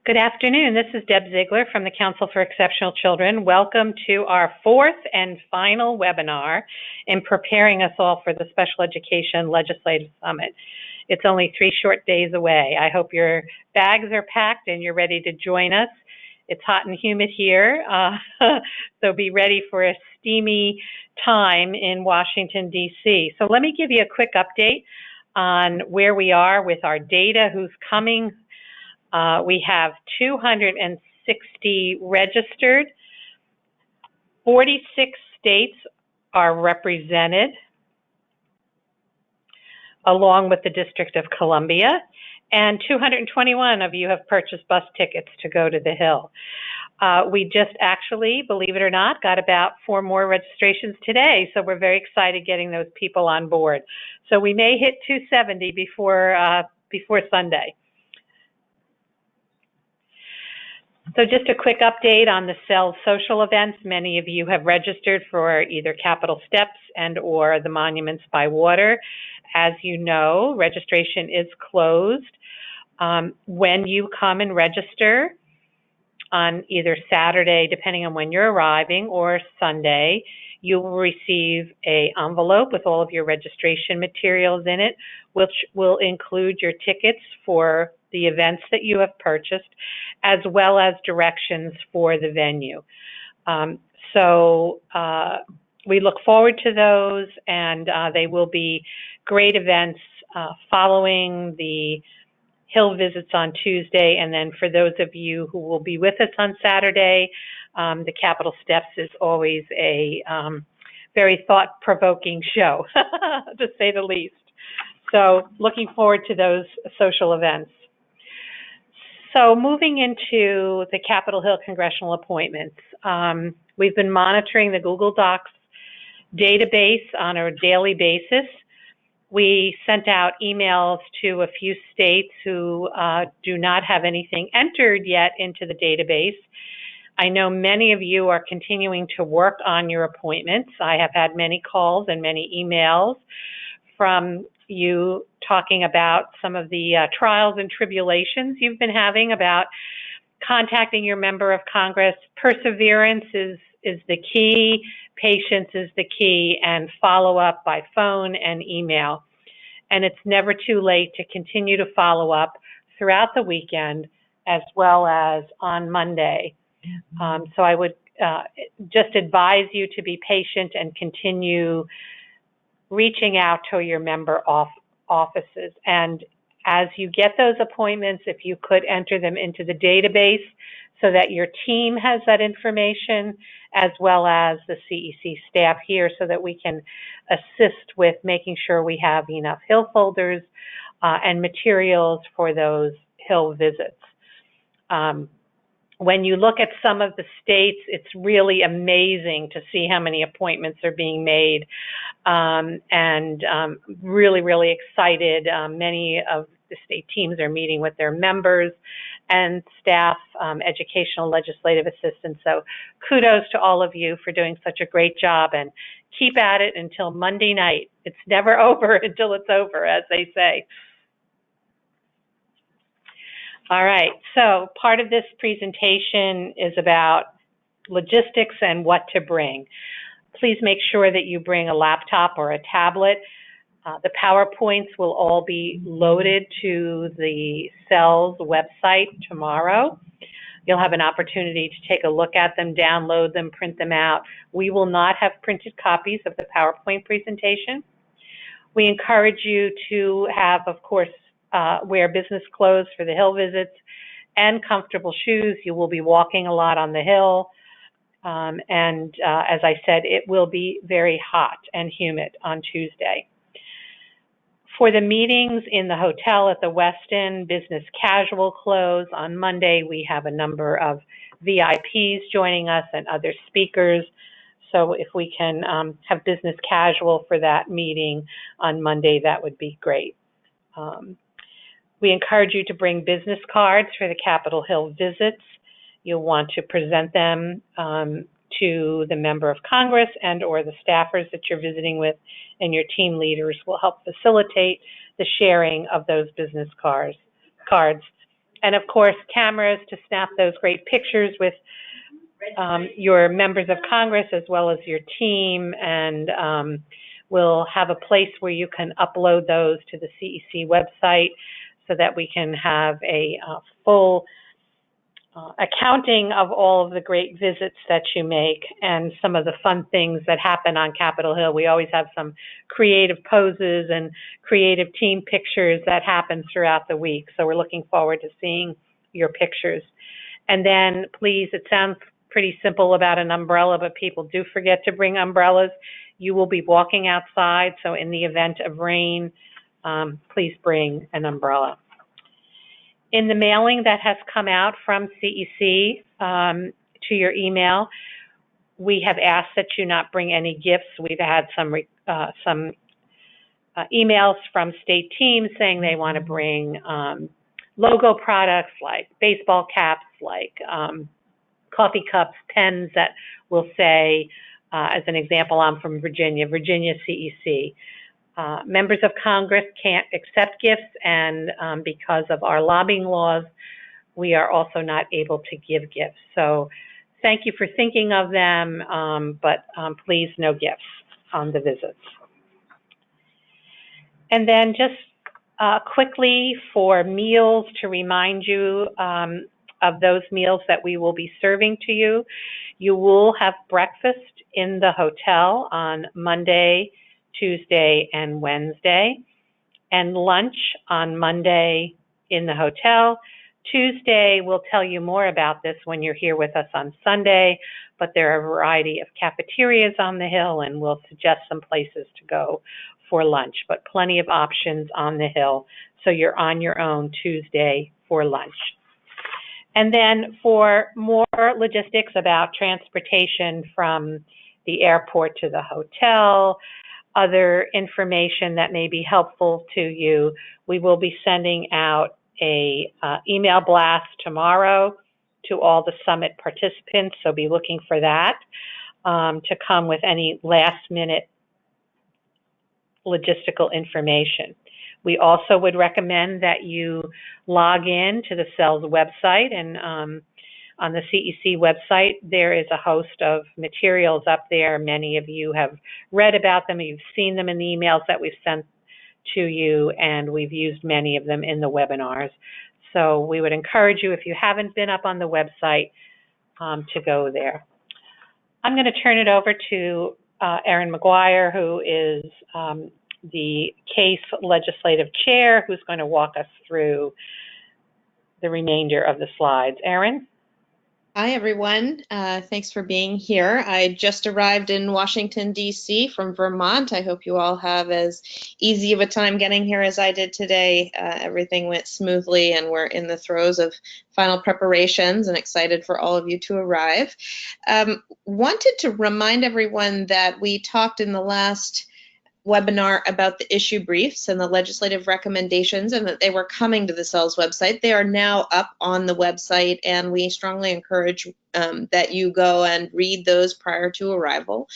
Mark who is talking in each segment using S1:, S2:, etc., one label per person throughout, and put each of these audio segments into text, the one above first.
S1: Good afternoon. This is Deb Ziegler from the Council for Exceptional Children. Welcome to our fourth and final webinar in preparing us all for the Special Education Legislative Summit. It's only 3 short days away. I hope your bags are packed and you're ready to join us. It's hot and humid here, so be ready for a steamy time in Washington, D.C. So let me give you a quick update on where we are with our data, who's coming. We have 260 registered. 46 states are represented, along with the District of Columbia, and 221 of you have purchased bus tickets to go to the Hill. We just actually, believe it or not, got about 4 more registrations today, so we're very excited getting those people on board. So we may hit 270 before Sunday. So just a quick update on the SELS social events. Many of you have registered for either Capitol Steps and or the Monuments by Water. As you know, registration is closed. When you come and register on either Saturday, depending on when you're arriving, or Sunday, you will receive an envelope with all of your registration materials in it, which will include your tickets for the events that you have purchased, as well as directions for the venue. We look forward to those, and they will be great events following the Hill visits on Tuesday. And then for those of you who will be with us on Saturday, the Capitol Steps is always a very thought-provoking show, to say the least. So looking forward to those social events. So moving into the Capitol Hill Congressional Appointments, we've been monitoring the Google Docs database on a daily basis. We sent out emails to a few states who do not have anything entered yet into the database. I know many of you are continuing to work on your appointments. I have had many calls and many emails from you talking about some of the trials and tribulations you've been having about contacting your member of Congress. Perseverance is the key, patience is the key, and follow up by phone and email. And it's never too late to continue to follow up throughout the weekend as well as on Monday. So I would just advise you to be patient and continue reaching out to your member offices. And as you get those appointments, if you could enter them into the database so that your team has that information, as well as the CEC staff here, so that we can assist with making sure we have enough Hill folders and materials for those Hill visits. When you look at some of the states, it's really amazing to see how many appointments are being made, and really, really excited. Many of the state teams are meeting with their members and staff, educational legislative assistants. So kudos to all of you for doing such a great job, and keep at it until Monday night. It's never over until it's over, as they say. All right, so part of this presentation is about logistics and what to bring. Please make sure that you bring a laptop or a tablet. The PowerPoints will all be loaded to the SELS website tomorrow. You'll have an opportunity to take a look at them, download them, print them out. We will not have printed copies of the PowerPoint presentation. We encourage you to have, of course, wear business clothes for the Hill visits and comfortable shoes. You will be walking a lot on the Hill. As I said, it will be very hot and humid on Tuesday. For the meetings in the hotel at the Westin, business casual clothes. On Monday, we have a number of VIPs joining us and other speakers. So if we can have business casual for that meeting on Monday, that would be great. We encourage you to bring business cards for the Capitol Hill visits. You'll want to present them to the member of Congress and or the staffers that you're visiting with, and your team leaders will help facilitate the sharing of those business cards. And of course, cameras to snap those great pictures with your members of Congress as well as your team, and we'll have a place where you can upload those to the CEC website so that we can have a full accounting of all of the great visits that you make and some of the fun things that happen on Capitol Hill. We always have some creative poses and creative team pictures that happen throughout the week, so we're looking forward to seeing your pictures. And then please, it sounds pretty simple about an umbrella, but people do forget to bring umbrellas. You will be walking outside, so in the event of rain, please bring an umbrella. In the mailing that has come out from CEC to your email, we have asked that you not bring any gifts. We've had some emails from state teams saying they want to bring logo products like baseball caps, like coffee cups, pens that will say, as an example, I'm from Virginia, Virginia CEC. Members of Congress can't accept gifts, and because of our lobbying laws, we are also not able to give gifts. So thank you for thinking of them, but please no gifts on the visits. And then just quickly for meals, to remind you of those meals that we will be serving to you. You will have breakfast in the hotel on Monday, Tuesday, and Wednesday, and lunch on Monday in the hotel. Tuesday, we'll tell you more about this when you're here with us on Sunday, but there are a variety of cafeterias on the Hill, and we'll suggest some places to go for lunch, but plenty of options on the Hill, so you're on your own Tuesday for lunch. And then for more logistics about transportation from the airport to the hotel, other information that may be helpful to you, we will be sending out a email blast tomorrow to all the summit participants, so be looking for that to come with any last minute logistical information. We also would recommend that you log in to the SELS website, and on the CEC website, there is a host of materials up there. Many of you have read about them, you've seen them in the emails that we've sent to you, and we've used many of them in the webinars. So we would encourage you, if you haven't been up on the website, to go there. I'm going to turn it over to Erin McGuire, who is the case legislative chair, who's going to walk us through the remainder of the slides. Erin?
S2: Hi, everyone. Thanks for being here. I just arrived in Washington, D.C. from Vermont. I hope you all have as easy of a time getting here as I did today. Everything went smoothly, and we're in the throes of final preparations and excited for all of you to arrive. Wanted to remind everyone that we talked in the last webinar about the issue briefs and the legislative recommendations, and that they were coming to the SELS website. They are now up on the website, and we strongly encourage that you go and read those prior to arrival.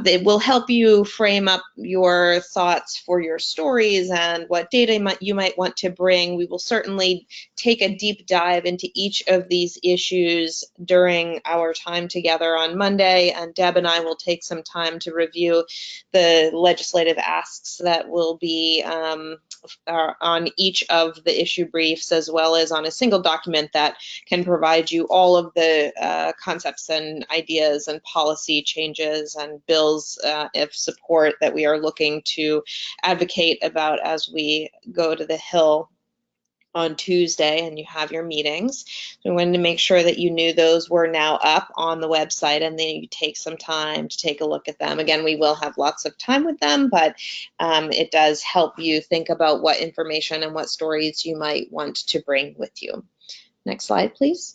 S2: They will help you frame up your thoughts for your stories and what data you might want to bring. We will certainly take a deep dive into each of these issues during our time together on Monday, and Deb and I will take some time to review the legislative asks that will be on each of the issue briefs, as well as on a single document that can provide you all of the concepts and ideas and policy changes and bills of support that we are looking to advocate about as we go to the Hill on Tuesday and you have your meetings. We wanted to make sure that you knew those were now up on the website, and then you take some time to take a look at them. Again, we will have lots of time with them, but it does help you think about what information and what stories you might want to bring with you. Next slide, please.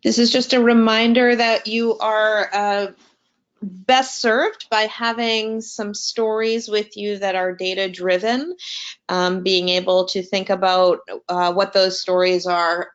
S2: This is just a reminder that you are best served by having some stories with you that are data driven. Being able to think about what those stories are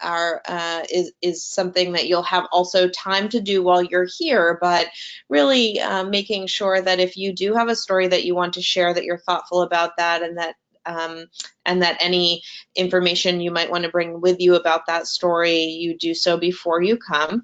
S2: is something that you'll have also time to do while you're here, but really making sure that if you do have a story that you want to share, that you're thoughtful about that, and that and that any information you might want to bring with you about that story, you do so before you come.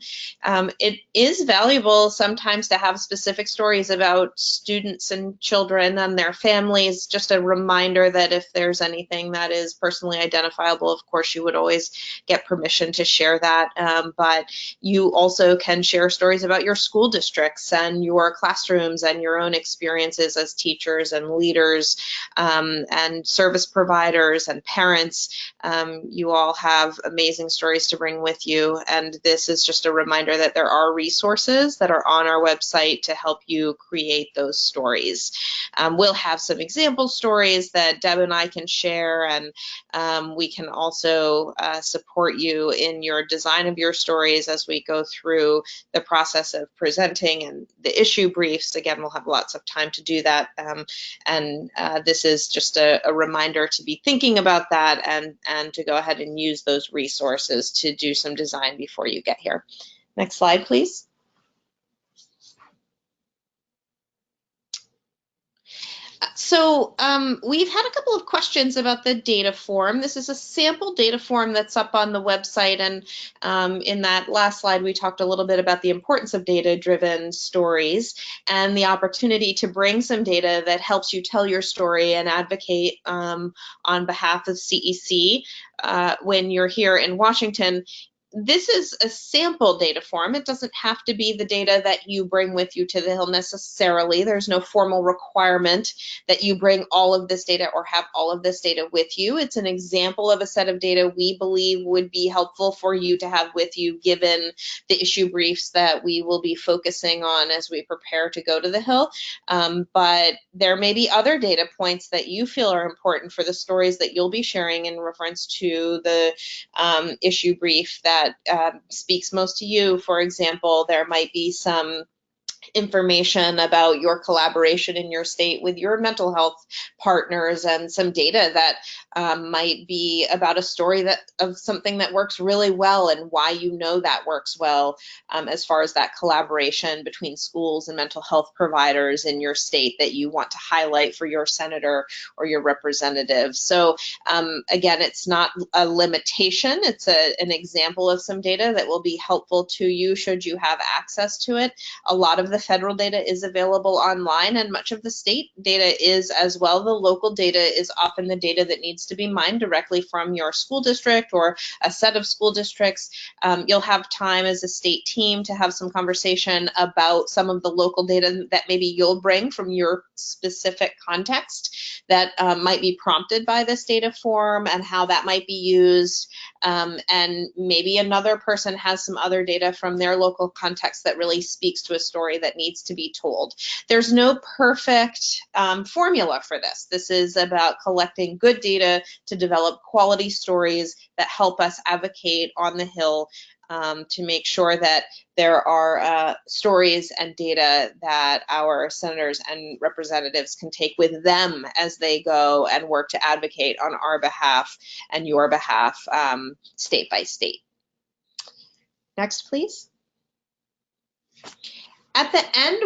S2: It is valuable sometimes to have specific stories about students and children and their families. Just a reminder that if there's anything that is personally identifiable, of course, you would always get permission to share that. But you also can share stories about your school districts and your classrooms and your own experiences as teachers and leaders and service providers and parents. You all have amazing stories to bring with you, and this is just a reminder that there are resources that are on our website to help you create those stories. We'll have some example stories that Deb and I can share, and we can also support you in your design of your stories as we go through the process of presenting and the issue briefs. Again, we'll have lots of time to do that, and this is just a reminder to be thinking about that and to go ahead and use those resources to do some design before you get here. Next slide, please. So we've had a couple of questions about the data form. This is a sample data form that's up on the website, and in that last slide we talked a little bit about the importance of data-driven stories and the opportunity to bring some data that helps you tell your story and advocate on behalf of CEC when you're here in Washington. This is a sample data form. It doesn't have to be the data that you bring with you to the Hill necessarily. There's no formal requirement that you bring all of this data or have all of this data with you. It's an example of a set of data we believe would be helpful for you to have with you given the issue briefs that we will be focusing on as we prepare to go to the Hill. But there may be other data points that you feel are important for the stories that you'll be sharing in reference to the issue brief that speaks most to you. For example, there might be some information about your collaboration in your state with your mental health partners and some data that might be about a story of something that works really well and why you know that works well as far as that collaboration between schools and mental health providers in your state that you want to highlight for your senator or your representative. So again, it's not a limitation. It's an example of some data that will be helpful to you should you have access to it. A lot of the federal data is available online, and much of the state data is as well. The local data is often the data that needs to be mined directly from your school district or a set of school districts. You'll have time as a state team to have some conversation about some of the local data that maybe you'll bring from your specific context that might be prompted by this data form and how that might be used. And maybe another person has some other data from their local context that really speaks to a story that needs to be told. There's no perfect formula for this. This is about collecting good data to develop quality stories that help us advocate on the Hill to make sure that there are stories and data that our senators and representatives can take with them as they go and work to advocate on our behalf and your behalf state by state. Next, please. At the end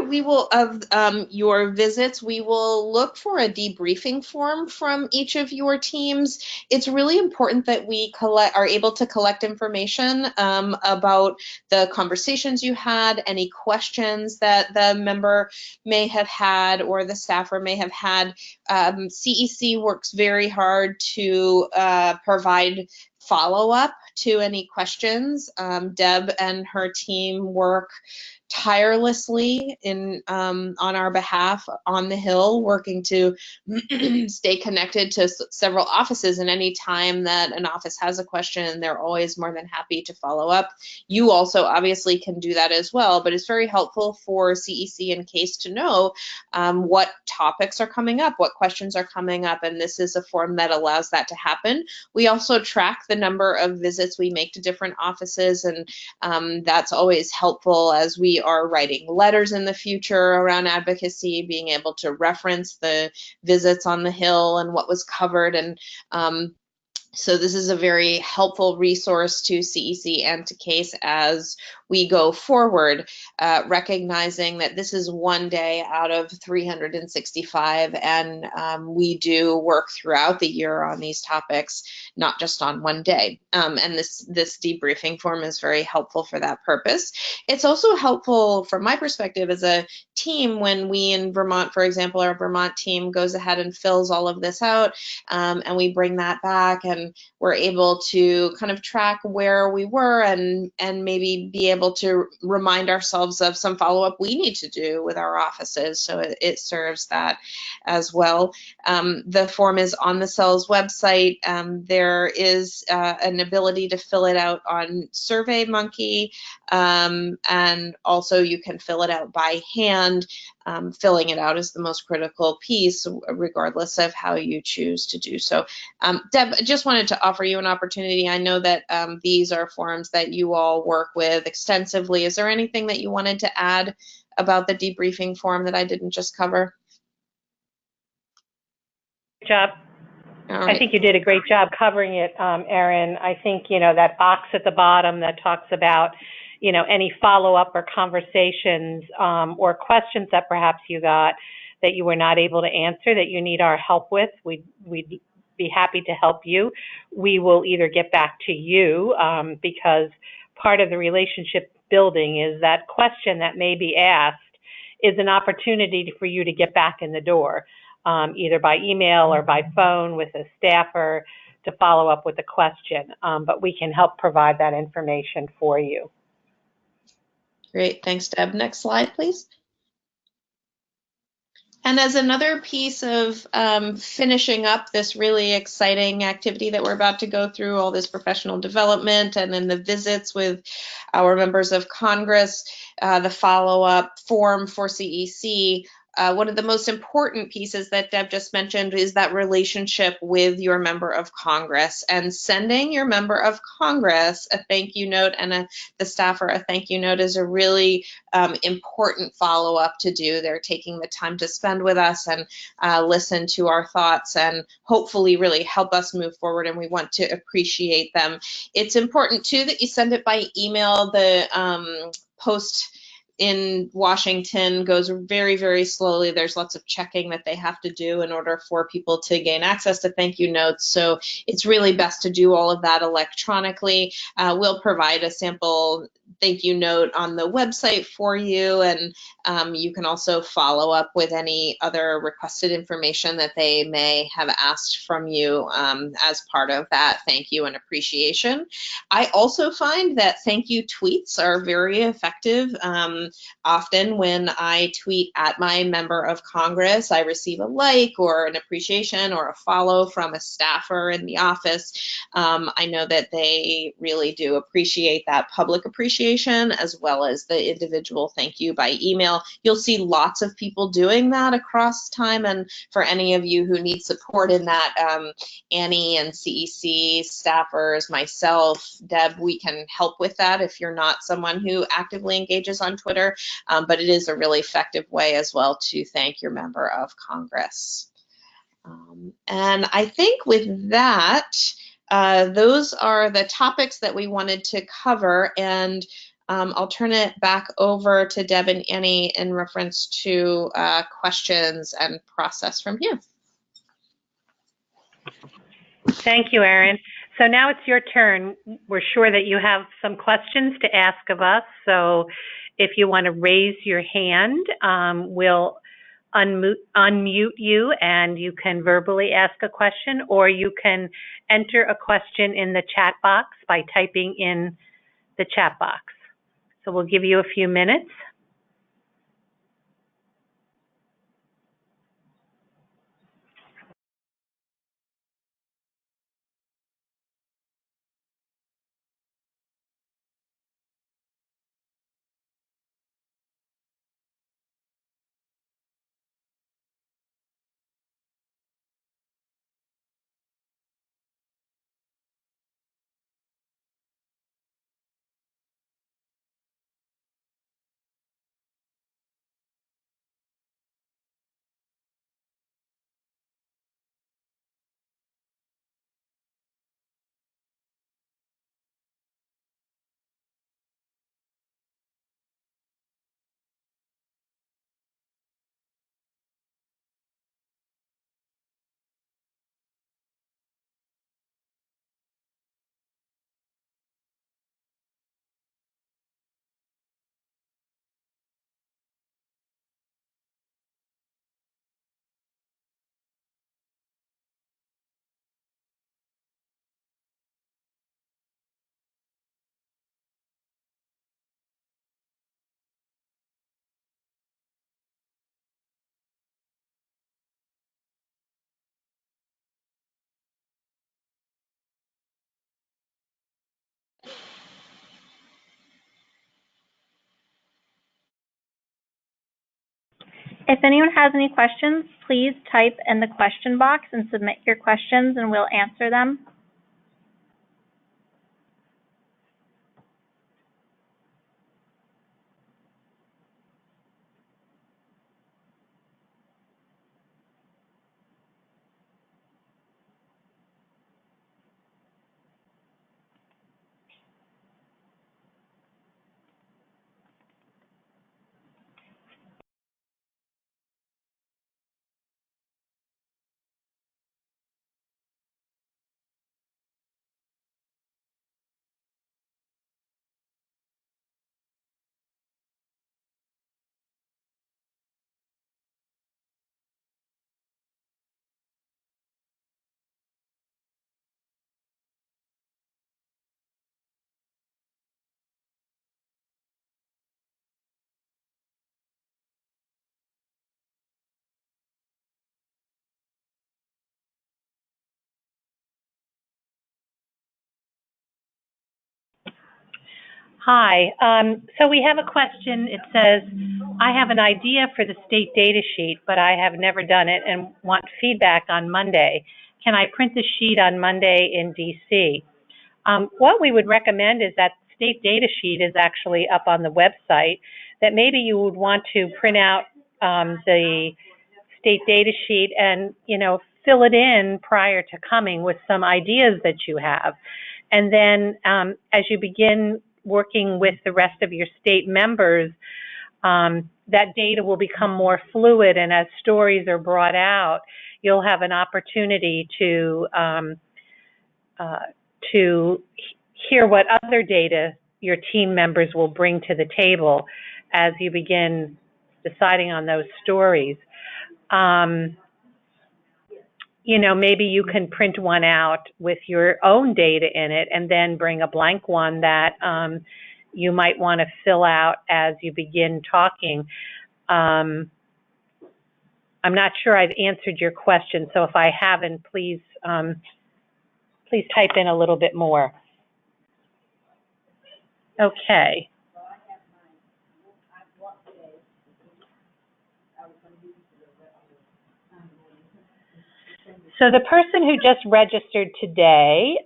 S2: of your visits, we will look for a debriefing form from each of your teams. It's really important that we are able to collect information about the conversations you had, any questions that the member may have had or the staffer may have had. CEC works very hard to provide follow-up to any questions. Deb and her team work tirelessly on our behalf on the Hill, working to stay connected to several offices, and any time that an office has a question, they're always more than happy to follow up. You also obviously can do that as well, but it's very helpful for CEC and CASE to know what topics are coming up, what questions are coming up, and this is a form that allows that to happen. We also track the number of visits we make to different offices, and that's always helpful as we are writing letters in the future around advocacy, being able to reference the visits on the Hill and what was covered, and So this is a very helpful resource to CEC and to CASE as we go forward, recognizing that this is one day out of 365, and we do work throughout the year on these topics, not just on one day. And this debriefing form is very helpful for that purpose. It's also helpful from my perspective as a team when we in Vermont, for example, our Vermont team goes ahead and fills all of this out, and we bring that back, and we're able to kind of track where we were and maybe be able to remind ourselves of some follow-up we need to do with our offices. So it serves that as well. The form is on the SELS website. There is an ability to fill it out on SurveyMonkey, and also you can fill it out by hand. Filling it out is the most critical piece, regardless of how you choose to do so. Deb, I just wanted to offer you an opportunity. I know that these are forms that you all work with extensively. Is there anything that you wanted to add about the debriefing form that I didn't just cover?
S1: Good job.
S2: All right.
S1: I think you did a great job covering it, Erin. I think, that box at the bottom that talks about, any follow-up or conversations or questions that perhaps you got that you were not able to answer that you need our help with, we'd be happy to help you. We will either get back to you because part of the relationship building is that question that may be asked is an opportunity for you to get back in the door. Either by email or by phone with a staffer to follow up with a question, but we can help provide that information for you.
S2: Great, thanks, Deb. Next slide, please. And as another piece of finishing up this really exciting activity that we're about to go through, all this professional development and then the visits with our members of Congress, the follow-up form for CEC, one of the most important pieces that Deb just mentioned is that relationship with your member of Congress, and sending your member of Congress a thank you note and the staffer a thank you note is a really important follow-up to do. They're taking the time to spend with us and listen to our thoughts and hopefully really help us move forward, and we want to appreciate them. It's important too that you send it by email. The post in Washington goes very, very slowly. There's lots of checking that they have to do in order for people to gain access to thank you notes. So it's really best to do all of that electronically. We'll provide a sample thank you note on the website for you, and you can also follow up with any other requested information that they may have asked from you as part of that thank you and appreciation. I also find that thank you tweets are very effective. Often when I tweet at my member of Congress, I receive a like or an appreciation or a follow from a staffer in the office. I know that they really do appreciate that public appreciation as well as the individual thank you by email. You'll see lots of people doing that across time, and for any of you who need support in that, Annie and CEC staffers, myself, Deb, we can help with that if you're not someone who actively engages on Twitter, but it is a really effective way as well to thank your member of Congress. And I think with that, those are the topics that we wanted to cover, and I'll turn it back over to Deb and Annie in reference to questions and process from here.
S1: Thank you, Erin. So now it's your turn. We're sure that you have some questions to ask of us. So if you want to raise your hand, we'll unmute you and you can verbally ask a question, or you can enter a question in the chat box by typing in the chat box. So we'll give you a few minutes.
S3: If anyone has any questions, please type in the question box and submit your questions and we'll answer them.
S1: Hi, so we have a question. It says, I have an idea for the state data sheet, but I have never done it and want feedback on Monday. Can I print the sheet on Monday in DC? What we would recommend is that state data sheet is actually up on the website, that maybe you would want to print out the state data sheet and, fill it in prior to coming with some ideas that you have. And then as you begin working with the rest of your state members, that data will become more fluid, and as stories are brought out, you'll have an opportunity to hear what other data your team members will bring to the table as you begin deciding on those stories. Maybe you can print one out with your own data in it and then bring a blank one that you might want to fill out as you begin talking. I'm not sure I've answered your question, so if I haven't, please type in a little bit more. Okay. So the person who just registered today,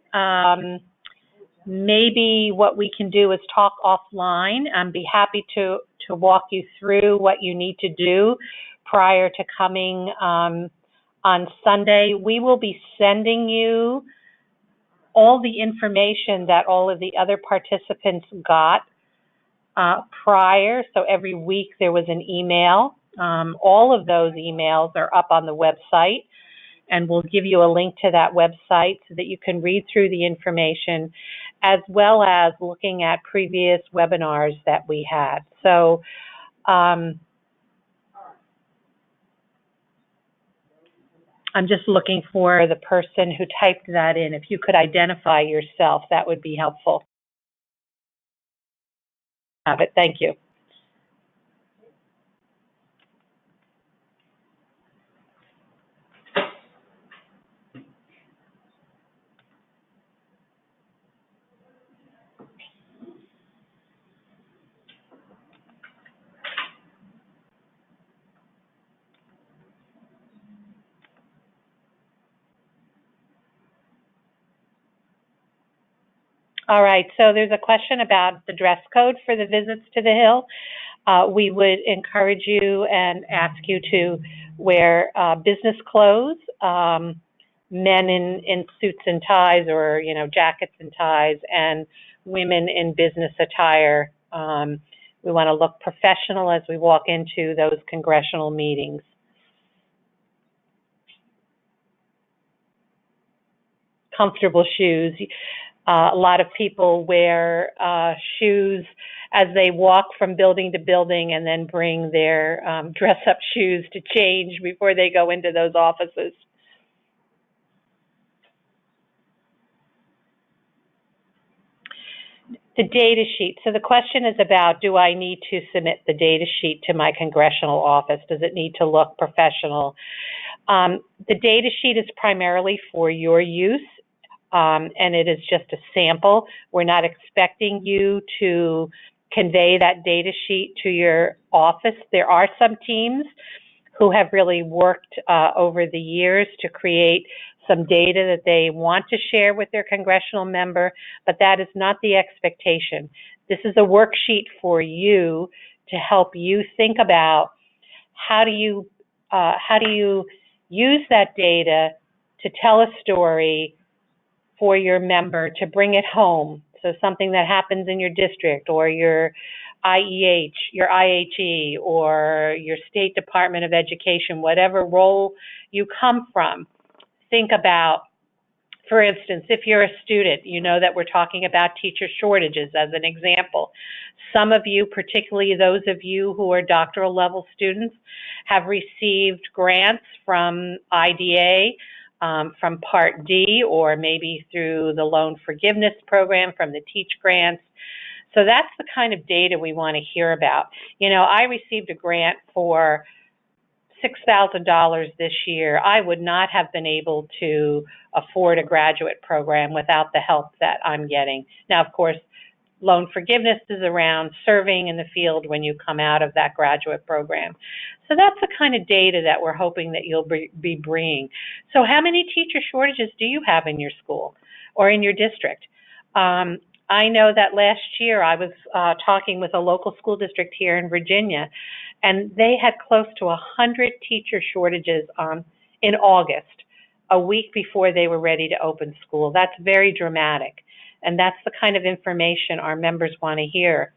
S1: maybe what we can do is talk offline and be happy to walk you through what you need to do prior to coming on Sunday. We will be sending you all the information that all of the other participants got prior. So every week there was an email. All of those emails are up on the website, and we'll give you a link to that website so that you can read through the information, as well as looking at previous webinars that we had. So I'm just looking for the person who typed that in. If you could identify yourself, that would be helpful. Have it. Thank you. All right, so there's a question about the dress code for the visits to the Hill. We would encourage you and ask you to wear business clothes, men in suits and ties, or jackets and ties, and women in business attire. We want to look professional as we walk into those congressional meetings. Comfortable shoes. A lot of people wear shoes as they walk from building to building and then bring their dress-up shoes to change before they go into those offices. The data sheet. So the question is about, do I need to submit the data sheet to my congressional office? Does it need to look professional? The data sheet is primarily for your use. And it is just a sample. We're not expecting you to convey that data sheet to your office. There are some teams who have really worked over the years to create some data that they want to share with their congressional member, but that is not the expectation. This is a worksheet for you to help you think about how do you use that data to tell a story for your member, to bring it home. So something that happens in your district or your IEH, your IHE, or your State Department of Education, whatever role you come from. Think about, for instance, if you're a student, you know that we're talking about teacher shortages as an example. Some of you, particularly those of you who are doctoral level students, have received grants from IDA, from Part D, or maybe through the loan forgiveness program from the Teach Grants. So that's the kind of data we want to hear about. You know, I received a grant for $6,000 this year. I would not have been able to afford a graduate program without the help that I'm getting. Now, of course, loan forgiveness is around serving in the field when you come out of that graduate program. So that's the kind of data that we're hoping that you'll be bringing. So how many teacher shortages do you have in your school or in your district? I know that last year I was talking with a local school district here in Virginia, and they had close to 100 teacher shortages in August, a week before they were ready to open school. That's very dramatic, and that's the kind of information our members want to hear.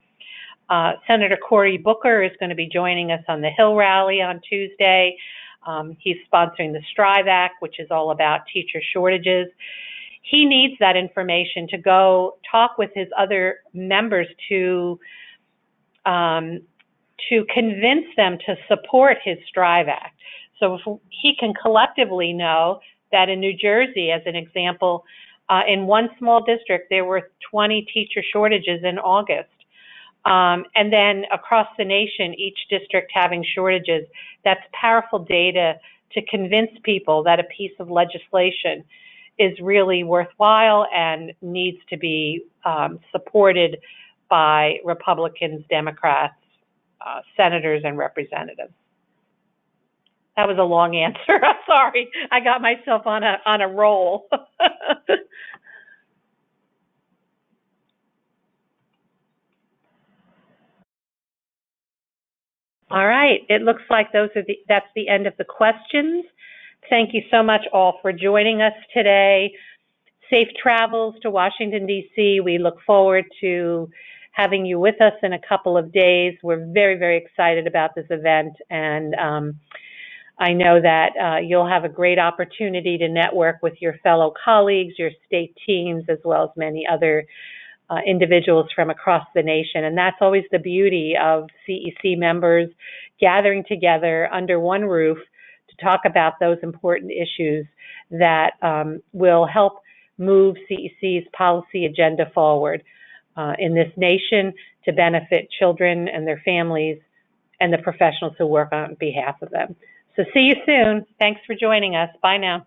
S1: Senator Cory Booker is going to be joining us on the Hill Rally on Tuesday. He's sponsoring the Strive Act, which is all about teacher shortages. He needs that information to go talk with his other members to convince them to support his Strive Act. So if he can collectively know that in New Jersey, as an example, in one small district, there were 20 teacher shortages in August. And then across the nation, each district having shortages, that's powerful data to convince people that a piece of legislation is really worthwhile and needs to be supported by Republicans, Democrats, senators, and representatives. That was a long answer. I'm sorry. I got myself on a roll. All right. It looks like that's the end of the questions. Thank you so much all for joining us today. Safe travels to Washington, D.C. We look forward to having you with us in a couple of days. We're very, very excited about this event, and I know that you'll have a great opportunity to network with your fellow colleagues, your state teams, as well as many other individuals from across the nation. And that's always the beauty of CEC members gathering together under one roof to talk about those important issues that will help move CEC's policy agenda forward in this nation to benefit children and their families and the professionals who work on behalf of them. So see you soon. Thanks for joining us. Bye now.